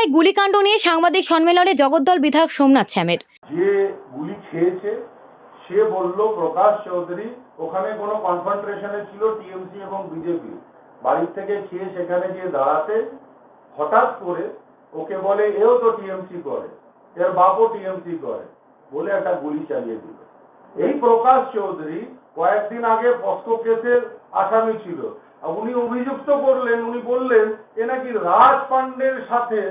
বসুন্ধরায় গুলিকাণ্ড নিয়ে সাংবাদিক সম্মেলনে জগদ্দল বিধায়ক সোমনাথ শ্যামের। যে গুলি খেয়েছে সে বলল প্রকাশ চৌধুরী ওখানে কোনো কনফ্রন্ট্রেশনে ছিল টিএমসি এবং বিজেপি, বাড়ির থেকে খেয়ে সেখানে গিয়ে দাঁড়াতে হঠাৎ করে ওকে বলে এও তো টিএমসি করে, এর বাপও টিএমসি করে, বলে একটা গুলি চালিয়ে দিল। এই প্রকাশ চৌধুরী কয়েকদিন আগে পস্কো কেসের আসামি ছিল। উনি অভিযুক্ত করলেন, উনি বললেন এ নাকি রাজ পান্ডের সাথে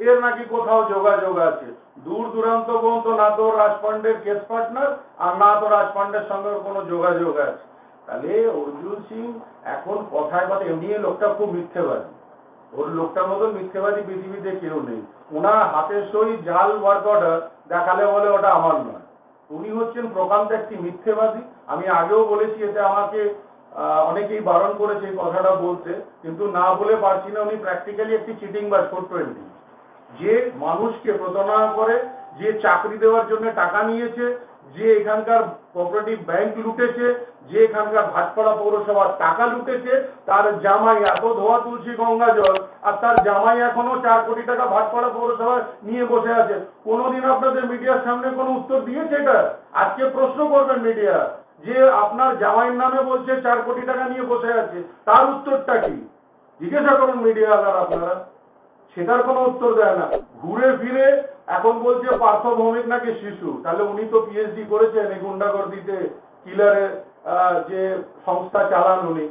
এর নাকি কোথাও যোগাযোগ আছে। দূর দূরান্ত পর্যন্ত না তো রাজ পান্ডের কেস পার্টনার আর না তো রাজ পান্ডের সঙ্গে কোনো যোগাযোগ আছে। তাহলে অর্জুন সিং এখন কথায় কথা এমনি লোকটা খুব মিথ্যেবাদী, ওর লোকটার মতো মিথ্যেবাদী পৃথিবীতে কেউ নেই। ওনার হাতের সই জাল ওয়ার্ক অর্ডার দেখালে বলে ওটা আমার নয়। উনি হচ্ছেন প্রকান্ত একটি মিথ্যেবাদী। আমি আগেও বলেছি, এতে আমাকে অনেকেই বারণ করেছে এই কথাটা বলতে, কিন্তু না বলে পারছি না। উনি প্র্যাকটিক্যালি একটি চিটিং বাজ 420, যে মানুষকে প্রতারণা করে, যে চাকরি দেওয়ার জন্য টাকা নিয়েছে, যে এখানকার কোঅপারেটিভ ব্যাংক লুটেছে, যে এখানকার ভাটপাড়া পৌরসভার টাকা লুটেছে, তার জামাই এত ধোয়া তুলসী গঙ্গা জল, আর তার জামাই এখনো 4 কোটি টাকা ভাটপাড়া পৌরসভায় নিয়ে বসে আছে। কোনোদিন আপনাদের মিডিয়ার সামনে কোনো উত্তর দিয়েছে এটা? আজকে প্রশ্ন করবেন মিডিয়া যে আপনার জামাইয়ের নামে বলছে 4 কোটি টাকা নিয়ে বসে আছে, তার উত্তরটা কি? জিজ্ঞাসা করুন মিডিয়া আপনারা, সেটার কোনো উত্তর দেয় না। ঘুরে ফিরে এখন বলছে পার্থ ভৌমিক নাকি শিশু। তাহলে উনি তো পিএইচডি করেছেন এই গুন্ডাগর্দিতে, কিলারের যে সংস্থা চালান, উনি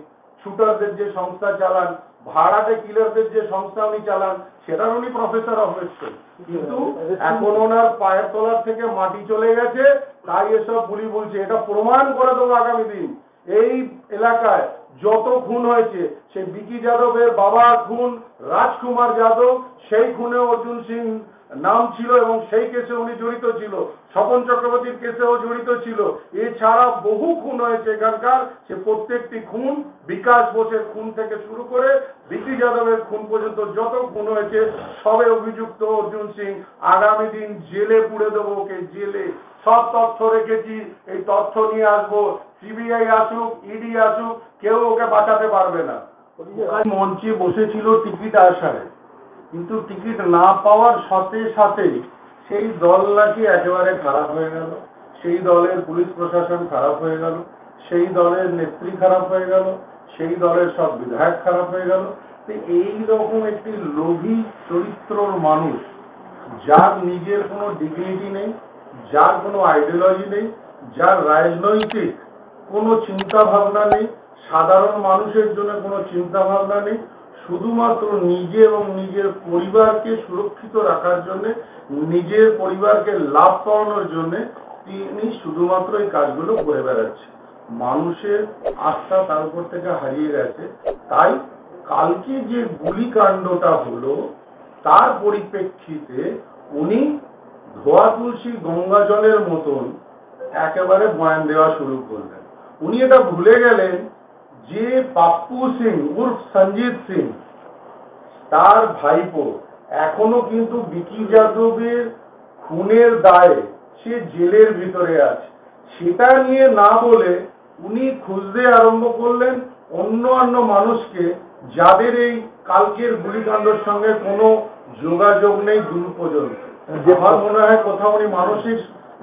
শুটারদের যে সংস্থা চালান, ভাড়াটে কিলারদের যে সংস্থা উনি চালান, সেটার উনি প্রফেসর অফ হিস্ট্রি। কিন্তু এখন ওনার পায়ের তলার থেকে মাটি চলে গেছে, তাই এসব গুলি বলছে। এটা প্রমাণ করে দেবো আগামী দিন। এই এলাকায় যত খুন হয়েছে, সেই বিকি যাদবের বাবার খুন, রাজকুমার যাদব, সেই খুনে অর্জুন সিং নাম ছিল এবং সেই কেসে উনি জড়িত ছিল। স্বপন চক্রবর্তীর কেসেও জড়িত ছিল। এছাড়া বহু খুন হয়েছে এখানকার। সে প্রত্যেকটি খুন, বিকাশ বোসের খুন থেকে শুরু করে বিকি যাদবের খুন পর্যন্ত যত খুন হয়েছে, সবে অভিযুক্ত অর্জুন সিং। আগামী দিন জেলে পুড়ে দেবো ওকে, জেলে। সব তথ্য রেখেছি, এই তথ্য নিয়ে আসবো। সিবিআই আসুক, ইডি আসুক, কেউ ওকে বাঁচাতে পারবে না। মঞ্চে বসেছিল টিকিট আসায়, কিন্তু টিকিট না পাওয়ার সাথে সাথেই সেই দল নাকি একেবারে খারাপ হয়ে গেল, সেই দলের পুলিশ প্রশাসন খারাপ হয়ে গেল, সেই দলের নেত্রী খারাপ হয়ে গেল, সেই দলের সব বিধায়ক খারাপ হয়ে গেল। এই রকম একটি লোভী চরিত্রর মানুষ, যার নিজের কোনো ডিগনিটি নেই, যার কোনো আইডিওলজি নেই, যার রাজনৈতিক কোনো চিন্তা ভাবনা নেই, সাধারণ মানুষের জন্য কোনো চিন্তা ভাবনা নেই, শুধুমাত্র নিজে এবং নিজের পরিবারকে সুরক্ষিত রাখার জন্য, নিজের পরিবারকে লাভ পাওয়ানোর জন্য তিনি শুধুমাত্র এই কাজগুলো করে বেড়াচ্ছে। মানুষের আস্থা তার উপর থেকে হারিয়ে গেছে। তাই কালকে যে গুলিকাণ্ডটা হলো, তার পরিপ্রেক্ষিতে উনি ধোয়া তুলসী গঙ্গা জলের মতন একেবারে বয়ান দেওয়া শুরু করলেন। উনি এটা ভুলে গেলেন যে পাপ্পু সিং উর্ফ সঞ্জিত সিং, তার ভাইপো, এখনো কিন্তু বিকি যাদবের খুনের দায়ে সে জেলের ভিতরে আছে। সেটা নিয়ে না বলে উনি খুঁজতে আরম্ভ করলেন অন্য মানুষকে, যাদের এই কালকের গুলিকাণ্ডের সঙ্গে কোনো যোগাযোগ নেই দূর পর্যন্ত। আমার মনে হয় কোথাও উনি মানসিক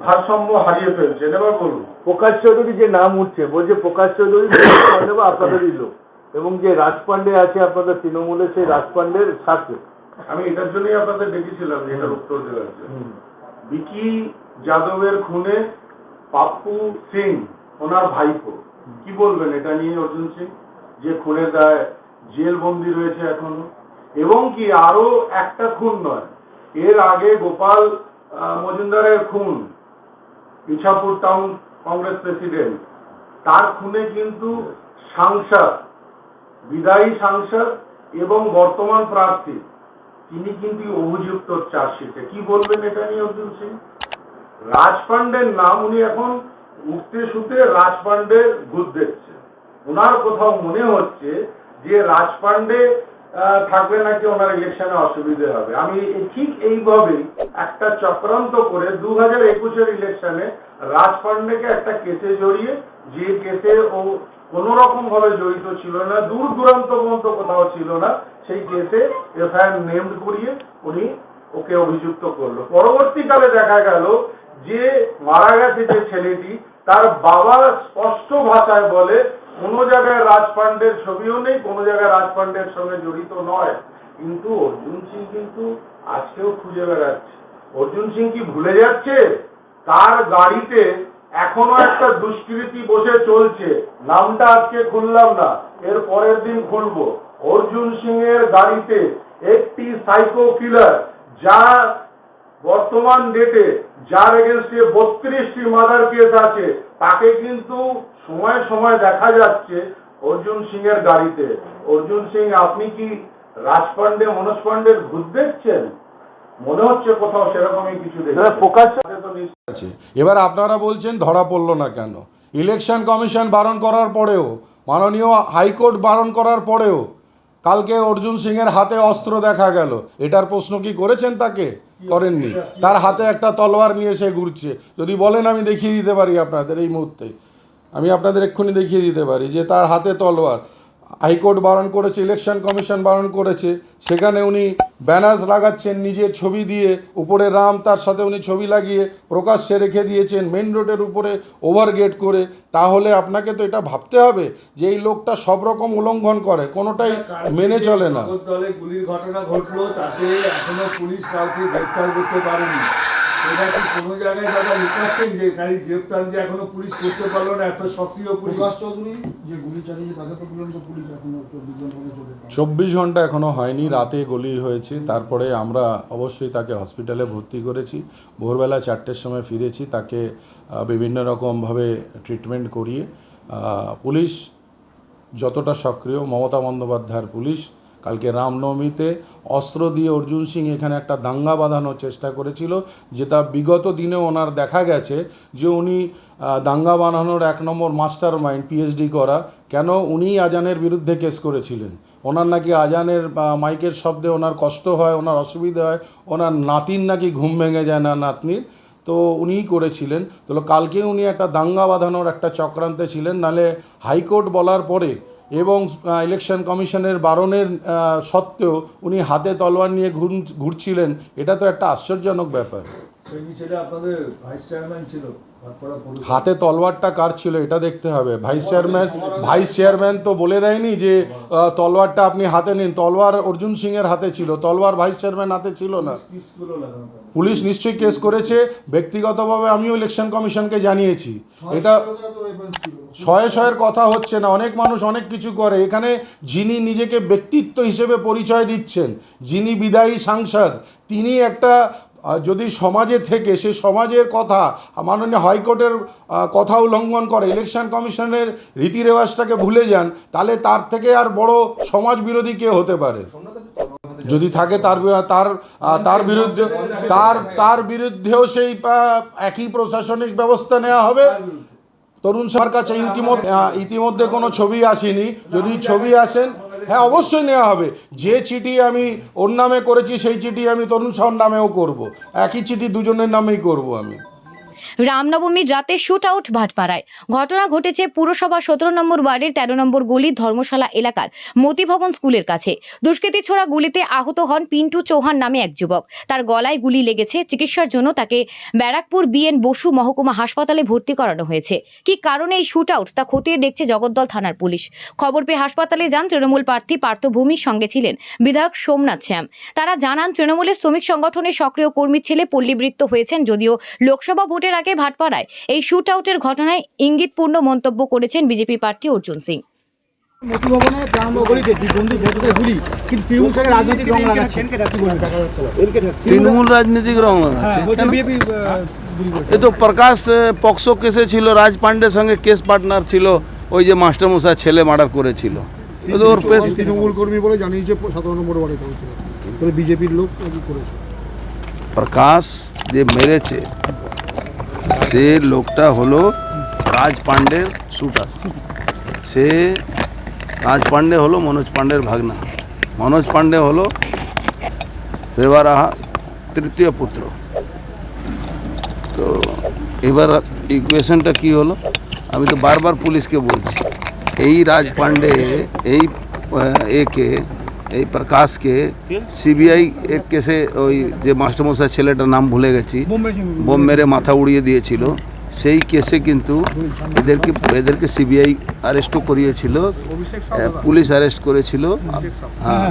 ভারসাম্য হারিয়ে ফেলছেন। এবার বলুন। প্রকাশ চৌধুরী যে নাম উঠছে, বলছে প্রকাশ চৌধুরী আপনাদেরই লোক, এবং যে রাজ পান্ডে আছে আপনাদের তৃণমূলের, সেই রাজ পান্ডের সাথে। আমি এটার জন্যই আপনাদের ডেকেছিলাম, এটার উত্তর দেওয়ার জন্য। বিকি যাদবের খুনে পাপ্পু সিং ওনার ভাইপো, কি বলবেন এটা নিয়ে? অর্জুন সিং যে খুনের দায় জেল বন্দী রয়েছে এখনো, এবং কি আরো একটা খুন নয়, এর আগে গোপাল মজুমদারের খুন, ইছাপুর টাউন কংগ্রেস প্রেসিডেন্ট, তার খুনে কিন্তু সাংসদ, বিদায়ী সাংসদ এবং বর্তমান প্রার্থী, তিনি কিন্তু অভিযুক্ত চার্জশিটে। কি বলবেন এটা নিয়ে অর্জুন সিং? রাজ পান্ডের নাম উনি এখন উঠতে শুতে রাজ পান্ডে ভূত দেখছে। ওনার কোথাও মনে হচ্ছে যে রাজ পান্ডে থাকবে নাকি ওনার ইলেকশনে অসুবিধে হবে। আমি ঠিক এইভাবেই একটা চক্রান্ত করে 2021-এর ইলেকশনে রাজ পান্ডেকে একটা কেসে জড়িয়ে, যে কেসে ও কোন রকম ভাবে জড়িত ছিল না, দূর দূরান্ত পর্যন্ত কোথাও ছিল না, সেই কেসে এফআইআর নেমড করিয়ে উনি কে অভিযুক্ত করলো। পরবর্তীকালে দেখা গেল যে মারা গেছে যে ছেলেটি, তার বাবা স্পষ্ট ভাষায় বলে কোনো জায়গায় রাজ পান্ডের ছবিও নেই, কোনো জায়গায় রাজ পান্ডের সঙ্গে জড়িত নয়। কিন্তু অর্জুন সিং কিন্তু আজকেও খুঁজে বেড়াচ্ছে। অর্জুন সিং কি ভুলে যাচ্ছে তার গাড়িতে এখনো একটা দুষ্কৃতী বসে চলছে? নামটা আজকে খুললাম না, এর পরের দিন খুলবো। অর্জুন সিং এর গাড়িতে একটি সাইকো কিলার, যা বর্তমান ডেটে যার এগেন্স্টে 32টি মার্ডার কেস আছে, তাকে কিন্তু সময় সময় দেখা যাচ্ছে অর্জুন সিং এর গাড়িতে। অর্জুন সিং, আপনি কি রাজ পান্ডে মনোজ পান্ডের ভূত দেখছেন? মনে হচ্ছে কোথাও সেরকমই কিছু দেখছেন। প্রকাশ এবার আপনারা বলছেন ধরা পড়লো না কেন? ইলেকশন কমিশন বারণ করার পরেও, মাননীয় হাইকোর্ট বারণ করার পরেও কালকে অর্জুন সিংয়ের হাতে অস্ত্র দেখা গেল। এটার প্রশ্ন কি করেছেন তাকে? করেননি। তার হাতে একটা তলোয়ার নিয়ে সে ঘুরছে। যদি বলেন আমি দেখিয়ে দিতে পারি আপনাদের এই মুহূর্তে, আমি আপনাদের এক্ষুনি দেখিয়ে দিতে পারি যে তার হাতে তলোয়ার। হাইকোর্ট বারণ করেছে, ইলেকশন কমিশন বারণ করেছে, সেখানে উনি ব্যানার্স লাগাচ্ছেন নিজের ছবি দিয়ে, উপরে রাম, তার সাথে উনি ছবি লাগিয়ে প্রকাশ্যে রেখে দিয়েছেন মেন রোডের উপরে ওভারগেট করে। তাহলে আপনাকে তো এটা ভাবতে হবে যে এই লোকটা সব রকম উল্লঙ্ঘন করে, কোনোটাই মেনে চলে না। দলে গুলির ঘটনা ঘটলো, তাতে এখনো পুলিশ কাউকে গ্রেপ্তার করতে পারেনি। এটা কি কোনো জায়গায় দাদা লুকাচ্ছেন যে গাড়ি গ্রেপ্তার যে এখনো পুলিশ করতে পারলো না? এত সক্রিয় প্রকাশ চৌধুরী যে গুলি চালিয়েছে তাকে তো বললেন যে পুলিশ এখনো 24 ঘন্টা এখনও হয়নি, রাতে গুলি হয়েছে। তারপরে আমরা অবশ্যই তাকে হসপিটালে ভর্তি করেছি। ভোরবেলা 4টের সময় ফিরেছি, তাকে বিভিন্ন রকমভাবে ট্রিটমেন্ট করিয়ে পুলিশ যতটা সক্রিয়, মমতা বন্দ্যোপাধ্যায়ের পুলিশ কালকে রামনবমীতে অস্ত্র দিয়ে অর্জুন সিং এখানে একটা দাঙ্গা বাঁধানোর চেষ্টা করেছিল, যেটা বিগত দিনে ওনার দেখা গেছে যে উনি দাঙ্গা বানানোর 1 নম্বর মাস্টার মাইন্ড, পিএইচডি করা। কেন? উনি আজানের বিরুদ্ধে কেস করেছিলেন। ওনার নাকি আজানের মাইকের শব্দে ওনার কষ্ট হয়, ওনার অসুবিধা হয়, ওনার নাতির নাকি ঘুম ভেঙে যায় না নাতনির, তো উনিই করেছিলেন। তো কালকে উনি একটা দাঙ্গা বাঁধানোর একটা চক্রান্তে ছিলেন। নালে হাইকোর্ট বলার পরে এবং ইলেকশন কমিশনের বারণের সত্ত্বেও উনি হাতে তলোয়ার নিয়ে ঘুরছিলেন, এটা তো একটা আশ্চর্যজনক ব্যাপার। আপনাদের ভাইস চেয়ারম্যান ছিল, হাতে তলোয়ারটা কার ছিল এটা দেখতে হবে। ভাইস চেয়ারম্যান তো বলে দেয়নি যে তলোয়ারটা আপনি হাতে নিন। তলোয়ার অর্জুন সিংয়ের হাতে ছিল, তলোয়ার ভাইস চেয়ারম্যান হাতে ছিল না। পুলিশ নিশ্চয়ই কেস করেছে। ব্যক্তিগতভাবে আমিও ইলেকশন কমিশনকে জানিয়েছি। এটা শয়ের কথা হচ্ছে না, অনেক মানুষ অনেক কিছু করে। এখানে যিনি নিজেকে ব্যক্তিত্ব হিসেবে পরিচয় দিচ্ছেন, যিনি বিদায়ী সাংসদ, তিনি একটা যদি সমাজে থেকে সে সমাজের কথা, মাননীয় হাইকোর্টের কথা উল্লঙ্ঘন করে, ইলেকশন কমিশনের রীতি রেওয়াজটাকে ভুলে যান, তাহলে তার থেকে আর বড় সমাজ বিরোধী কে হতে পারে? যদি থাকে তার বিরুদ্ধেও সেই একই প্রশাসনিক ব্যবস্থা নেওয়া হবে। তরুণ সার কাছে ইতিমধ্যে কোনো ছবি আসেনি। যদি ছবি আসেন, হ্যাঁ অবশ্যই নেওয়া হবে। যে চিঠি আমি ওর নামে করেছি সেই চিঠি আমি তরুণ সাহর নামেও করব। একই চিঠি দুজনের নামেই করব আমি। রামনবমীর রাতে শুট আউট ভাটপাড়ায়। ঘটনা ঘটেছে পুরসভা 17 নম্বর ওয়ার্ডের 13 নম্বর গলি ধর্মশালা এলাকার মতিভবন স্কুলের কাছে। দুষ্কৃতী ছোড়া গুলিতে আহত হন পিন্টু চৌহান নামে এক যুবক। তার গলায় গুলি লেগেছে। চিকিৎসার জন্য তাকে ব্যারাকপুর বিএন বসু মহকুমা হাসপাতালে ভর্তি করানো হয়েছে। কি কারণে এই শুট আউট তা খতিয়ে দেখছে জগদ্দল থানার পুলিশ। খবর পেয়ে হাসপাতালে যান তৃণমূল প্রার্থী পার্থ ভূমির, সঙ্গে ছিলেন বিধায়ক সোমনাথ শ্যাম। তারা জানান তৃণমূলের শ্রমিক সংগঠনের সক্রিয় কর্মী ছেলে পল্লীবৃত্ত হয়েছেন। যদিও লোকসভা ভোটের আগে ভাটপাড়ায় এই শুট আউটের ঘটনায় ইঙ্গিতপূর্ণ মন্তব্য করেছেন বিজেপি প্রার্থী অর্জুন সিং। মতিভবনে গ্রামগলিতে বন্ধু ভোটারদের গুলি, কিন্তু তৃণমূল থেকে রাজনৈতিক রং লাগাচ্ছে। তৃণমূল রাজনৈতিক রং লাগাচ্ছে। এ তো প্রকাশ পক্সো কেসে ছিল, রাজ পান্ডের সঙ্গে কেস পার্টনার ছিল, ওই যে মাস্টারমশাই ছেলে মার্ডার করেছিল। ওর তৃণমূল কর্মী বলে জানিয়েছে 17 নম্বর ওয়ার্ডে কাউন্সিলর, বিজেপির লোক করেছে। প্রকাশ যে মেরেছে সে লোকটা হলো রাজ পান্ডের শুটার। সে রাজ পান্ডে হলো মনোজ পান্ডের ভাগনা। মনোজ পান্ডে হলো রেওয়ারাহা তৃতীয় পুত্র। তো এবার ইকুয়েশনটা কি হলো? আমি তো বারবার পুলিশকে বলছি, এই রাজ পান্ডে এই একে এই প্রকাশকে সিবিআই এর কেসে ওই যে মাস্টারমশাই ছেলেটার নাম ভুলে গেছি, বোম মেরে মাথা উড়িয়ে দিয়েছিল, সেই কেসে কিন্তু এদেরকে সিবিআই অ্যারেস্টও করিয়েছিল, পুলিশ অ্যারেস্ট করেছিল। হ্যাঁ,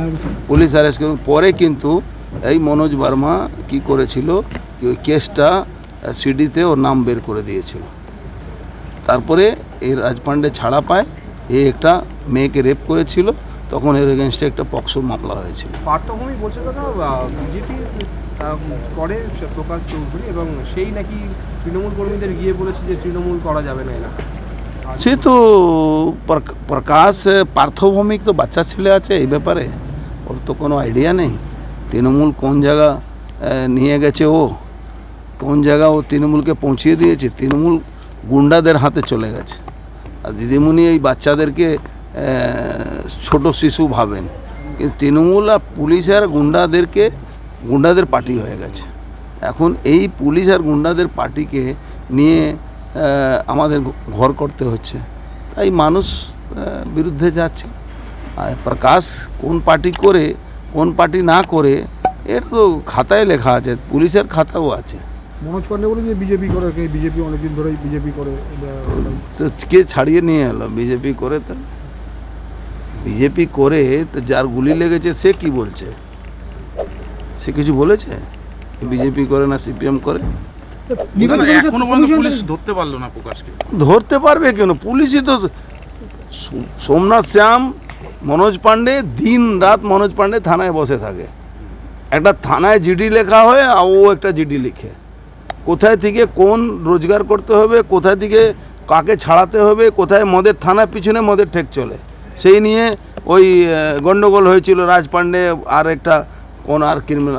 পুলিশ অ্যারেস্ট করে পরে কিন্তু এই মনোজ বর্মা কি করেছিল, ওই কেসটা সিডিতে ওর নাম বের করে দিয়েছিল। তারপরে এই রাজপান্ডে ছাড়া পায়, এ একটা মেয়েকে রেপ করেছিল, তখন এর এগেনস্টে একটা পক্সো মামলা হয়েছিল। পার্থভূমি বলছে দাদা বিজেপি করে প্রকাশ চৌধুরী এবং সেই নাকি তৃণমূল কর্মীদের গিয়ে বলেছে যে তৃণমূল করা যাবে না এরা। সে তো প্রকাশ পার্থভৌমিক তো বাচ্চা ছেলে আছে, এই ব্যাপারে ওর তো কোনো আইডিয়া নেই। তৃণমূল কোন জায়গা নিয়ে গেছে, ও কোন জায়গা ও তৃণমূলকে পৌঁছিয়ে দিয়েছে, তৃণমূল গুন্ডাদের হাতে চলে গেছে। আর দিদিমণি এই বাচ্চাদেরকে ছোট শিশু ভাবেন, কিন্তু তৃণমূল আর পুলিশ আর গুন্ডাদের পার্টি হয়ে গেছে। এখন এই পুলিশ আর গুন্ডাদের পার্টিকে নিয়ে আমাদের ঘর করতে হচ্ছে, তাই মানুষ বিরুদ্ধে যাচ্ছে। আর প্রকাশ কোন পার্টি করে কোন পার্টি না করে এটা তো খাতায় লেখা আছে, পুলিশের খাতাও আছে। মনোজ পান্ডে বলে যে বিজেপি করে, বিজেপি অনেকদিন ধরেই বিজেপি করে, কে ছাড়িয়ে নিয়ে এলো বিজেপি করে? তা বিজেপি করে তো যার গুলি লেগেছে সে কি বলছে? সে কিছু বলেছে বিজেপি করে না সিপিএম করে? ধরতে পারলো না প্রকাশকে। ধরতে পারবে কেন? পুলিশই তো সোমনাথ শ্যাম, মনোজ পান্ডে, দিন রাত মনোজ পান্ডে থানায় বসে থাকে। একটা থানায় জিডি লেখা হয় আর ও একটা জিডি লিখে, কোথায় থেকে কোন রোজগার করতে হবে, কোথায় থেকে কাকে ছাড়াতে হবে, কোথায় মদের থানার পিছনে মদের ঠেক চলে, সেই নিয়ে ওই গন্ডগোল হয়েছিল রাজ পান্ডে আর একটা কোন আর ক্রিমিনাল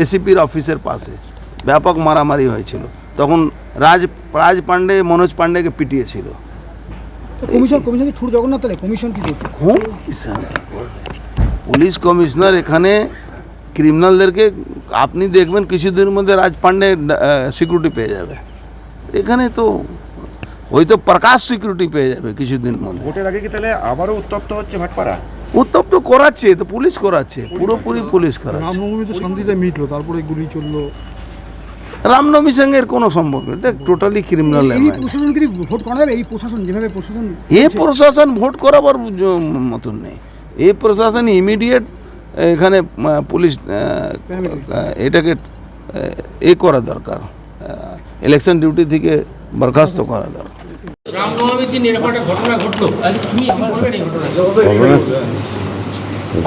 এসিপির অফিসের পাশে ব্যাপক মারামারি হয়েছিল, তখন রাজ পান্ডে মনোজ পান্ডেকে পিটিয়েছিল। কমিশন ছুট জগন্নাথ কমিশন কি করছে? কমিশন কি করবে? পুলিশ কমিশনার এখানে ক্রিমিনালদেরকে আপনি দেখবেন কিছুদিনের মধ্যে রাজ পান্ডে সিকিউরিটি পেয়ে যাবে। এখানে তো হয়তো প্রকাশ সিকিউরিটি পেয়ে যাবে কিছুদিন মধ্যে। ভোটের আগে কি তাহলে আবারও উত্তপ্ত হচ্ছে ভাটপাড়া? উত্তপ্ত করাচ্ছে তো, পুলিশ করাচ্ছে, পুরোপুরি পুলিশ করাচ্ছে। রামনবমী তো শান্তিতে মিটলো, তারপরে গুলি চললো। রামনবমী সঙ্গে এর কোনো সম্পর্ক নেই, দেখ টোটালি ক্রিমিনাল। প্রশাসন কি ভোট করা যাবে? এই প্রশাসন যেভাবে প্রশাসন ভোট করাবার মতন নেই। এই প্রশাসন ইমিডিয়েট এখানে পুলিশ এটাকে করা দরকার, ইলেকশন ডিউটি থেকে বরখাস্ত করা দরকার।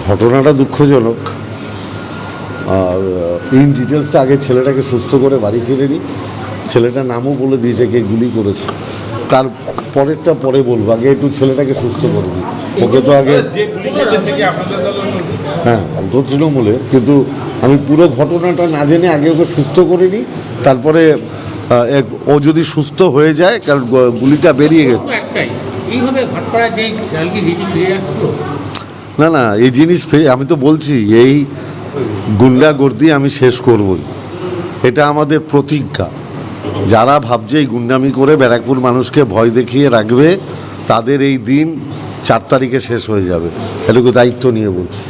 ঘটনাটা দুঃখজনক। আর ইন ডিটেলসটা আগে ছেলেটাকে সুস্থ করে বাড়ি ফিরে নি। ছেলেটার নামও বলে দিয়েছে কে গুলি করেছে, তার পরেরটা পরে বলবো, আগে একটু ছেলেটাকে সুস্থ করবি। ওকে তো আগে হ্যাঁ তো তৃণমূলে, কিন্তু আমি পুরো ঘটনাটা না জেনে আগে ওকে সুস্থ করে নিই, তারপরে ও যদি সুস্থ হয়ে যায়, কারণ গুলিটা বেরিয়ে গেছে। না এই জিনিস আমি তো বলছি, এই গুন্ডাগর্দি আমি শেষ করবই, এটা আমাদের প্রতিজ্ঞা। যারা ভাবছে এই গুন্ডামি করে ব্যারাকপুর মানুষকে ভয় দেখিয়ে রাখবে, তাদের এই দিন 4 তারিখে শেষ হয়ে যাবে, এটুকু দায়িত্ব নিয়ে বলছি।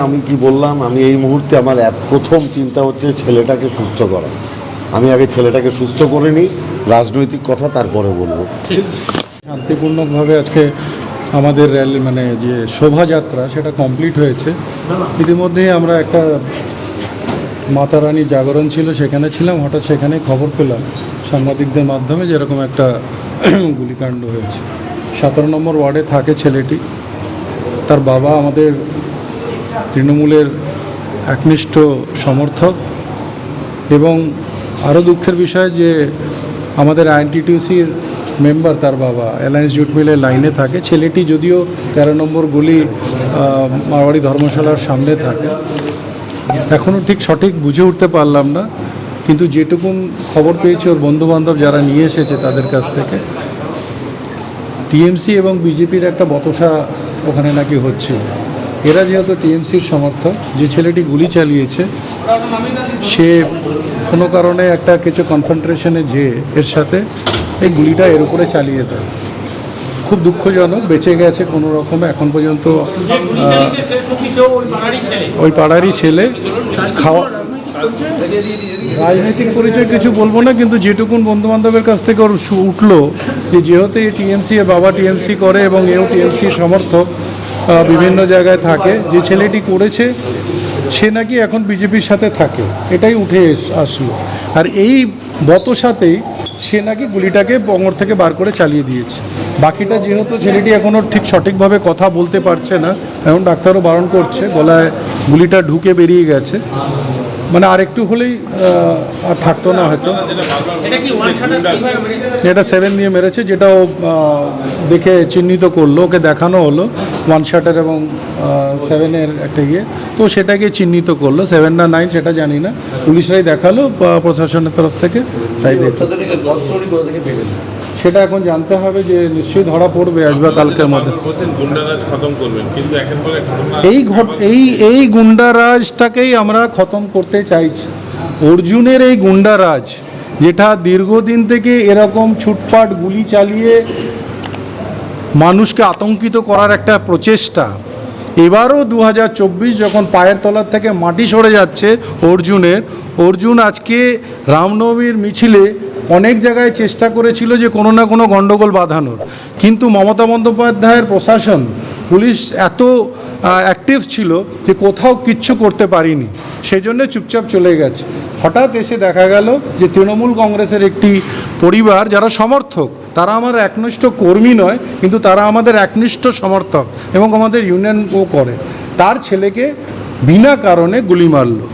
আমি কি বললাম, আমি এই মুহূর্তে আমার প্রথম চিন্তা হচ্ছে ছেলেটাকে সুস্থ করা। আমি আগে ছেলেটাকে সুস্থ করে নিই, রাজনৈতিক কথা তারপরে বলবো। শান্তিপূর্ণভাবে আজকে আমাদের র্যালি যে শোভাযাত্রা সেটা কমপ্লিট হয়েছে। ইতিমধ্যেই আমরা একটা মাতা রানী জাগরণ ছিল, সেখানে ছিলাম। হঠাৎ সেখানে খবর পেলাম সাংবাদিকদের মাধ্যমে যে এরকম একটা গুলিকাণ্ড হয়েছে। 17 নম্বর ওয়ার্ডে থাকে ছেলেটি, তার বাবা আমাদের তৃণমূলের একনিষ্ঠ সমর্থক। এবং আরও দুঃখের বিষয় যে আমাদের আইএনটিটিউসির মেম্বার, তার বাবা অ্যালায়েন্স জুট মিলের লাইনে থাকে। ছেলেটি যদিও 13 নম্বর গলি মারওয়াড়ি ধর্মশালার সামনে থাকে। এখনও ঠিক সঠিক বুঝে উঠতে পারলাম না, কিন্তু যেটুকুন খবর পেয়েছি ওর বন্ধুবান্ধব যারা নিয়ে এসেছে তাদের কাছ থেকে, টিএমসি এবং বিজেপির একটা বতসা ওখানে নাকি হচ্ছে। এরা যেহেতু টিএমসির সমর্থক, যে ছেলেটি গুলি চালিয়েছে সে কোনো কারণে একটা কিছু কনফ্রন্টেশনে যে এর সাথে এই গুলিটা এর উপরে চালিয়ে দেয়। খুব দুঃখজনক, বেঁচে গেছে কোনো রকমে এখন পর্যন্ত। ওই পাড়ারই ছেলে। খাওয়া রাজনৈতিক পরিচয় কিছু বলবো না, কিন্তু যেটুকুন বন্ধুবান্ধবের কাছ থেকে ওর উঠলো যে যেহেতু এই টিএমসি, এর বাবা টিএমসি করে এবং এও টিএমসি সমর্থক, বিভিন্ন জায়গায় থাকে, যে ছেলেটি করেছে সে নাকি এখন বিজেপির সাথে থাকে, এটাই উঠে আসলো। আর এই বতসাতেই সে নাকি গুলিটাকে বঙর থেকে বার করে চালিয়ে দিয়েছে। বাকিটা যেহেতু ছেলেটি এখনও ঠিক সঠিকভাবে কথা বলতে পারছে না, এখন ডাক্তারও বারণ করছে, গলায় গুলিটা ঢুকে বেরিয়ে গেছে, মানে আরেকটু হলেই আর থাকতো না হয়তো। এটা 7 দিয়ে মেরেছে, যেটা ও দেখে চিহ্নিত করলো, ওকে দেখানো হলো 1 শটের এবং 7-এর একটা ইয়ে, তো সেটাকে চিহ্নিত করলো। 7 না 9 সেটা জানি না, পুলিশরাই দেখালো প্রশাসনের তরফ থেকে, তাই দেখো সেটা এখন জানতে হবে, যে নিশ্চয়ই ধরা পড়বে আসবে কালকের মধ্যে। এই গুন্ডারাজটাকেই আমরা খতম করতে চাইছি। অর্জুনের এই গুন্ডারাজ, যেটা দীর্ঘদিন থেকে এরকম ছুটপাট গুলি চালিয়ে মানুষকে আতঙ্কিত করার একটা প্রচেষ্টা, এবারও 2024 যখন পায়ের তলার থেকে মাটি সরে যাচ্ছে অর্জুন আজকে রামনবমীর মিছিলে অনেক জায়গায় চেষ্টা করেছিল যে কোনো না কোনো গণ্ডগোল বাঁধানোর, কিন্তু মমতা বন্দ্যোপাধ্যায়ের প্রশাসন, পুলিশ এত অ্যাক্টিভ ছিল যে কোথাও কিচ্ছু করতে পারিনি, সেই জন্য চুপচাপ চলে গেছে। হঠাৎ এসে দেখা গেল যে তৃণমূল কংগ্রেসের একটি পরিবার, যারা সমর্থক, তারা আমার একনিষ্ঠ কর্মী নয়, কিন্তু তারা আমাদের একনিষ্ঠ সমর্থক এবং আমাদের ইউনিয়নও করে, তার ছেলেকে বিনা কারণে গুলি মারলো।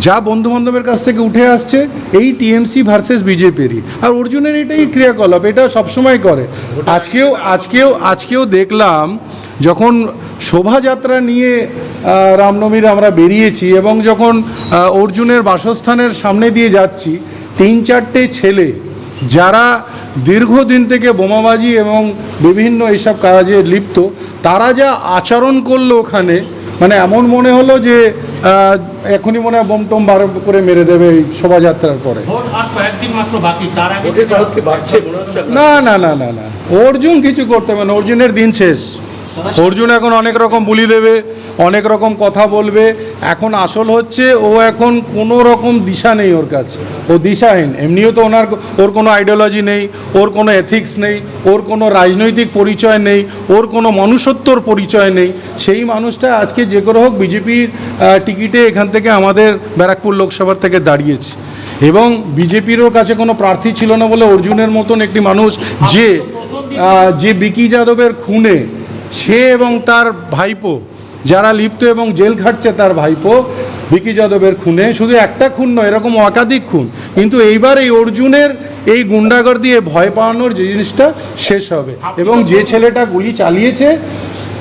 যা বন্ধুবান্ধবের কাছ থেকে উঠে আসছে এই টিএমসি ভার্সেস বিজেপিরই, আর অর্জুনের এটাই ক্রিয়াকলাপ, এটা সবসময় করে। আজকেও দেখলাম যখন শোভাযাত্রা নিয়ে রামনবমীর আমরা বেরিয়েছি এবং যখন অর্জুনের বাসস্থানের সামনে দিয়ে যাচ্ছি, 3-4টে ছেলে যারা দীর্ঘদিন থেকে বোমাবাজি এবং বিভিন্ন এইসব কাজে লিপ্ত, তারা যা আচরণ করলো ওখানে, মানে এমন মনে হলো যে এখনই মনে হয় বোম টোম বার করে মেরে দেবে এই শোভাযাত্রার পরে। না না না না না, অর্জুন কিছু করতে পারে না, অর্জুনের দিন শেষ। অর্জুন এখন অনেক রকম বুলি দেবে, অনেক রকম কথা বলবে। এখন আসল হচ্ছে ও এখন কোনো রকম দিশা নেই ওর কাছে, ও দিশাহীন। এমনিও তো ওর কোনো আইডিওলজি নেই, ওর কোনো এথিক্স নেই, ওর কোনো রাজনৈতিক পরিচয় নেই, ওর কোনো মনুষ্যত্বর পরিচয় নেই। সেই মানুষটা আজকে যে করে হোক বিজেপির টিকিটে এখান থেকে আমাদের ব্যারাকপুর লোকসভার থেকে দাঁড়িয়েছে, এবং বিজেপিরও কাছে কোনো প্রার্থী ছিল না বলে অর্জুনের মতন একটি মানুষ যে বিকি যাদবের খুনে, সে এবং তার ভাইপো যারা লিপ্ত এবং জেল খাটছে, তার ভাইপো বিকি যাদবের খুনে, শুধু একটা খুন নয়, এরকম একাধিক খুন। কিন্তু এইবার এই অর্জুনের এই গুন্ডাগর্দি, ভয় পাওয়ানোর যে জিনিসটা শেষ হবে, এবং যে ছেলেটা গুলি চালিয়েছে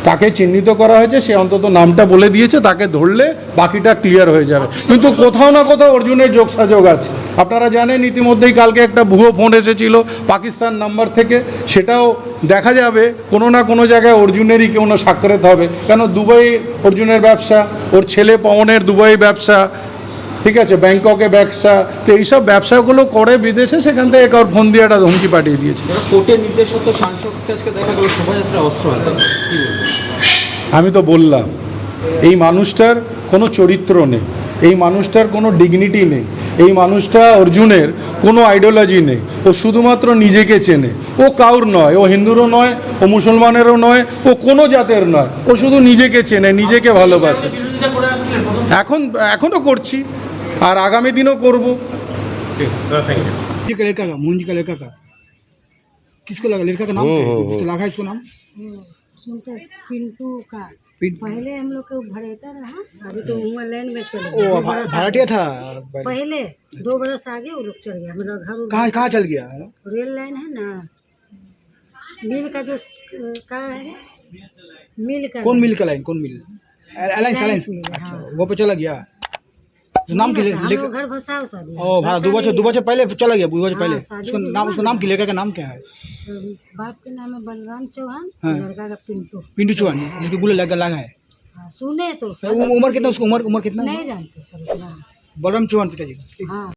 তাকে চিহ্নিত করা হয়েছে, সে অন্তত নামটা বলে দিয়েছে, তাকে ধরলে বাকিটা ক্লিয়ার হয়ে যাবে। কিন্তু কোথাও না কোথাও অর্জুনের যোগসাযোগ আছে। আপনারা জানেন ইতিমধ্যেই কালকে একটা ভুয়ো ফোন এসেছিল পাকিস্তান নাম্বার থেকে, সেটাও দেখা যাবে কোনো না কোনো জায়গায় অর্জুনেরই কোনো সাক্ষাৎ হবে, কেন দুবাই অর্জুনের ব্যবসা, ওর ছেলে পবনের দুবাই ব্যবসা, ঠিক আছে, ব্যাংককে ব্যবসা, তো এইসব ব্যবসাগুলো করে বিদেশে, সেখান থেকে ওর ফোন দিয়ে একটা ধমকি পাঠিয়ে দিয়েছে। কোর্টের নির্দেশ সত্ত্বেও সাংসদকে আজকে দেখা গেল শোভাযাত্রা অস্ত্র হাতে, আমি তো বললাম এই মানুষটার কোনো চরিত্র নেই, এই মানুষটার কোনো ডিগনিটি নেই, এই মানুষটা অর্জুনের কোনো আইডিওলজি নেই, ও শুধুমাত্র নিজেকে চেনে। ও কাউর নয়, ও হিন্দুরও নয়, ও মুসলমানেরও নয়, ও কোনো জাতের নয়, ও শুধু নিজেকে চেনে, নিজেকে ভালোবাসে। এখনও করছি আর আগামী দিনও করব। मुंजी का लड़का का किसको लगा? लड़का का नाम किसको लगा? इसको नाम सुनते पिंटू का। पहले हम लोग को भरेता रहा, अभी तो हुआ लाइन में चले गए। भाड़ाटिया था पहले 2 बरस आगे वो लोग चल गया। मेरा घर कहाँ चल गया? रेल लाइन है ना, मिल का जो कहाँ है, मिल का। कौन मिल का लाइन? कौन मिल? अलायंस। अच्छा, वो पे चला गया। नाम के घर बसाओ शादी। ओ भाई 2 बच्चे पहले चला गया, 2 बच्चे पहले। उसका नाम की लड़का का नाम क्या है? बाप के नाम है बलराम चौहान, लड़का का पिंटू चौहान, जिसको गुल्ले लगा है। सुने तो उम्र कितना उसको? उम्र कितना नहीं जानते सब। बलराम चौहान पिताजी। हाँ।